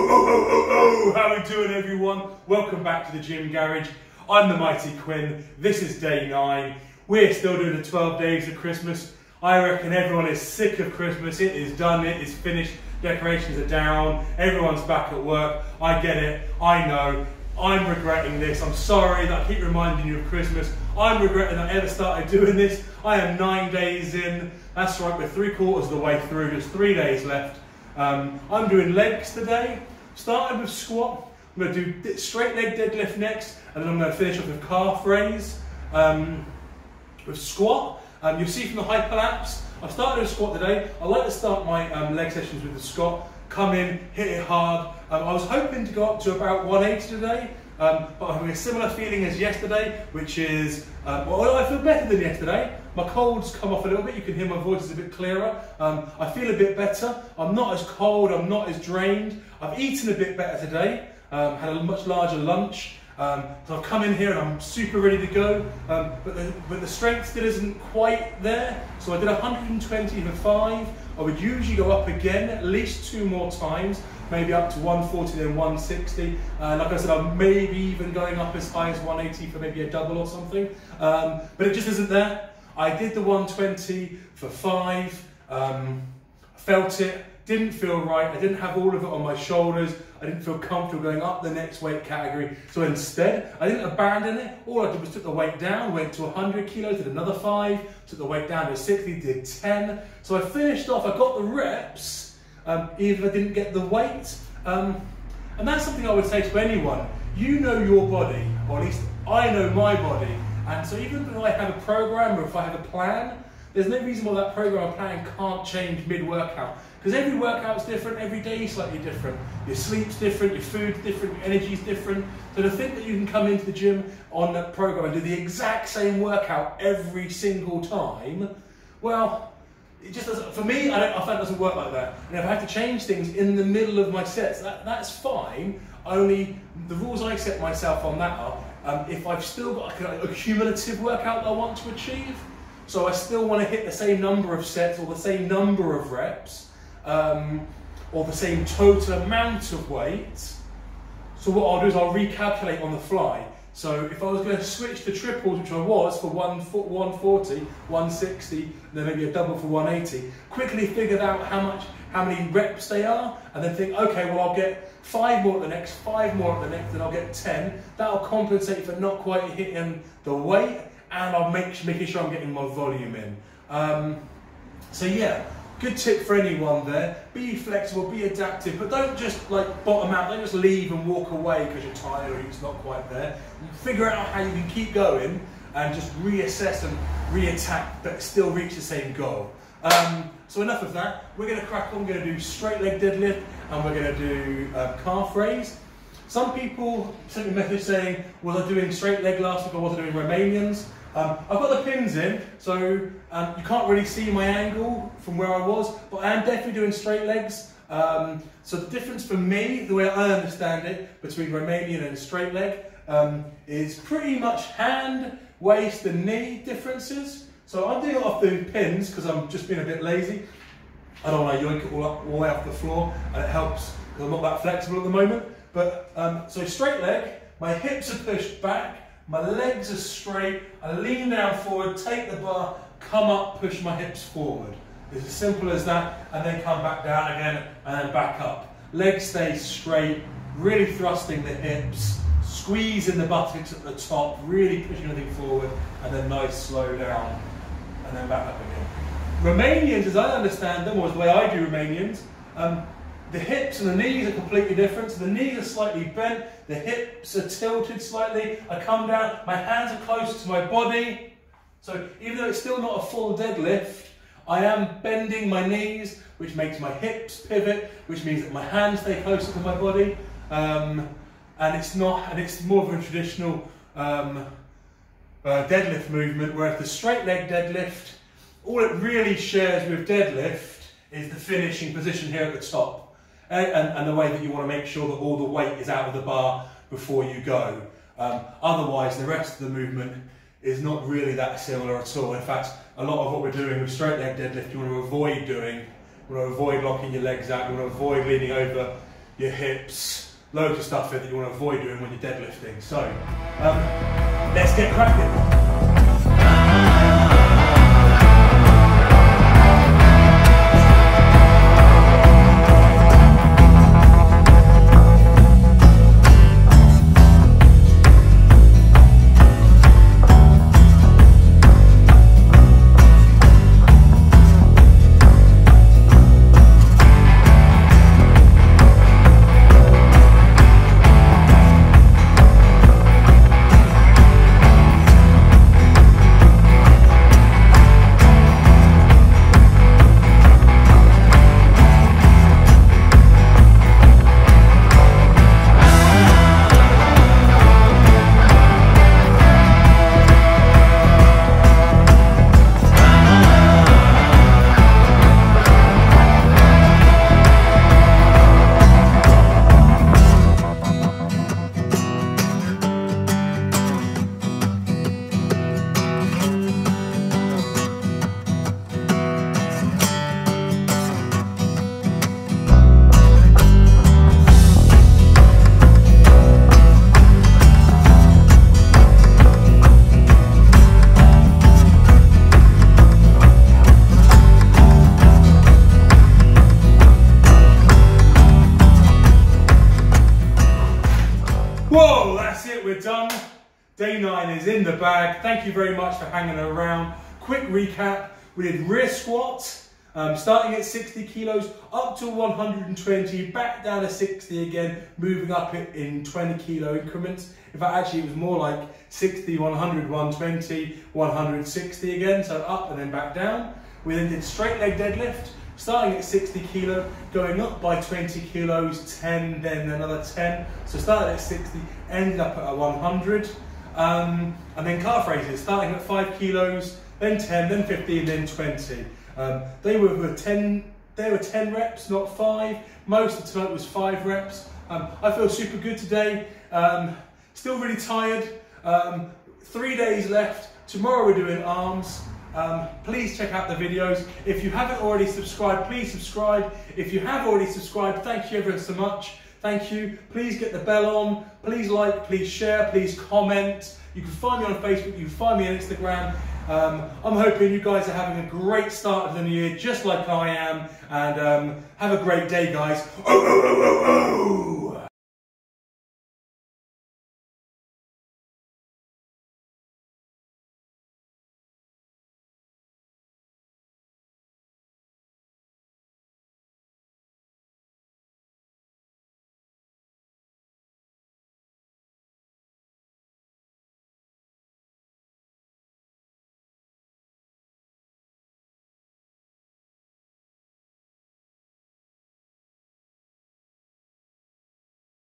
How are we doing, everyone? Welcome back to the Gym Garage. I'm the Mighty Quinn. This is day 9. We're still doing the 12 days of Christmas. I reckon everyone is sick of Christmas. It is done, it is finished. Decorations are down, everyone's back at work. I get it, I know. I'm regretting this. I'm sorry that I keep reminding you of Christmas. I'm regretting that I ever started doing this. I am 9 days in. That's right, we're 3/4 of the way through, just 3 days left. I'm doing legs today. Started with squat. I'm going to do straight leg deadlift next, and then I'm going to finish off with calf raise. With squat, you'll see from the hyperlapse, I've started with squat today. I like to start my leg sessions with the squat. Come in, hit it hard. I was hoping to go up to about 180 today, but I'm having a similar feeling as yesterday, which is, well, I feel better than yesterday. My cold's come off a little bit, you can hear my voice is a bit clearer. I feel a bit better. I'm not as cold, I'm not as drained. I've eaten a bit better today, had a much larger lunch. So I've come in here and I'm super ready to go, but the strength still isn't quite there. So I did 120 for 5. I would usually go up again at least 2 more times, maybe up to 140 then 160. Like I said, I'm maybe even going up as high as 180 for maybe a double or something, but it just isn't there. I did the 120 for 5, felt it, didn't feel right, I didn't have all of it on my shoulders, I didn't feel comfortable going up the next weight category. So instead, I didn't abandon it, all I did was took the weight down, went to 100 kilos, did another 5, took the weight down to 60, did 10. So I finished off, I got the reps, even if I didn't get the weight. And that's something I would say to anyone. You know your body, or at least I know my body. And so even if I have a program or if I have a plan, there's no reason why that program or plan can't change mid-workout. Because every workout's different, every day is slightly different. Your sleep's different, your food's different, your energy's different. So to think that you can come into the gym on that program and do the exact same workout every single time, well, it just doesn't, for me, I find it doesn't work like that. And if I have to change things in the middle of my sets, that's fine. Only the rules I set myself on that are, if I've still got a cumulative workout that I want to achieve, so I still want to hit the same number of sets or the same number of reps, or the same total amount of weight. So what I'll do is I'll recalculate on the fly. So if I was going to switch to triples, which I was for 140, 160, then maybe a double for 180, quickly figured out how many reps they are, and then think, okay, well I'll get 5 more at the next, 5 more at the next, and I'll get 10. That'll compensate for not quite hitting the weight, and I'll making sure I'm getting my volume in. So yeah, good tip for anyone there. Be flexible, be adaptive, but don't just like bottom out, don't just leave and walk away because you're tired or it's not quite there. Figure out how you can keep going and just reassess and re-attack, but still reach the same goal. So enough of that. We're going to crack on. We're going to do straight leg deadlift and we're going to do calf raise. Some people sent me a message saying, was I doing straight leg last week or was I doing Romanians? I've got the pins in, so you can't really see my angle from where I was, but I am definitely doing straight legs. So the difference for me, the way I understand it, between Romanian and straight leg, is pretty much hand, waist and knee differences. So I'm doing it off the pins because I'm just being a bit lazy. I don't want to yoink it all the way off the floor, and it helps because I'm not that flexible at the moment. But so straight leg, my hips are pushed back, my legs are straight, I lean down forward, take the bar, come up, push my hips forward. It's as simple as that, and then come back down again, and then back up. Legs stay straight, really thrusting the hips, squeezing the buttocks at the top, really pushing everything forward, and then nice slow down, and then back up again. Romanians, as I understand them, or the way I do Romanians, the hips and the knees are completely different. So the knees are slightly bent, the hips are tilted slightly. I come down, my hands are closer to my body. So even though it's still not a full deadlift, I am bending my knees, which makes my hips pivot, which means that my hands stay closer to my body. And it's more of a traditional deadlift movement, whereas the straight leg deadlift, all it really shares with deadlift is the finishing position here at the top. And the way that you want to make sure that all the weight is out of the bar before you go. Otherwise, the rest of the movement is not really that similar at all. In fact, a lot of what we're doing with straight leg deadlift, you want to avoid doing. You want to avoid locking your legs out, you want to avoid leaning over. your hips, loads of stuff that you want to avoid doing when you're deadlifting. So let's get cracking. Whoa, that's it, we're done. Day 9 is in the bag. Thank you very much for hanging around. Quick recap, we did rear squats, starting at 60 kilos, up to 120, back down to 60 again, moving up it in 20 kilo increments. In fact, actually it was more like 60, 100, 120, 160 again, so up and then back down. We then did straight leg deadlift, starting at 60 kilo, going up by 20 kilos, 10, then another 10. So started at 60, ended up at a 100. And then calf raises, starting at 5 kilos, then 10, then 15, then 20. They were 10 reps, not 5. Most of tonight was 5 reps. I feel super good today. Still really tired. 3 days left. Tomorrow we're doing arms. Please check out the videos. If you haven't already subscribed, please subscribe. If you have already subscribed, thank you ever so much. Thank you. Please get the bell on. Please like, please share, please comment. You can find me on Facebook, you can find me on Instagram. I'm hoping you guys are having a great start of the new year, just like I am. And have a great day, guys. Oh, oh, oh, oh, oh.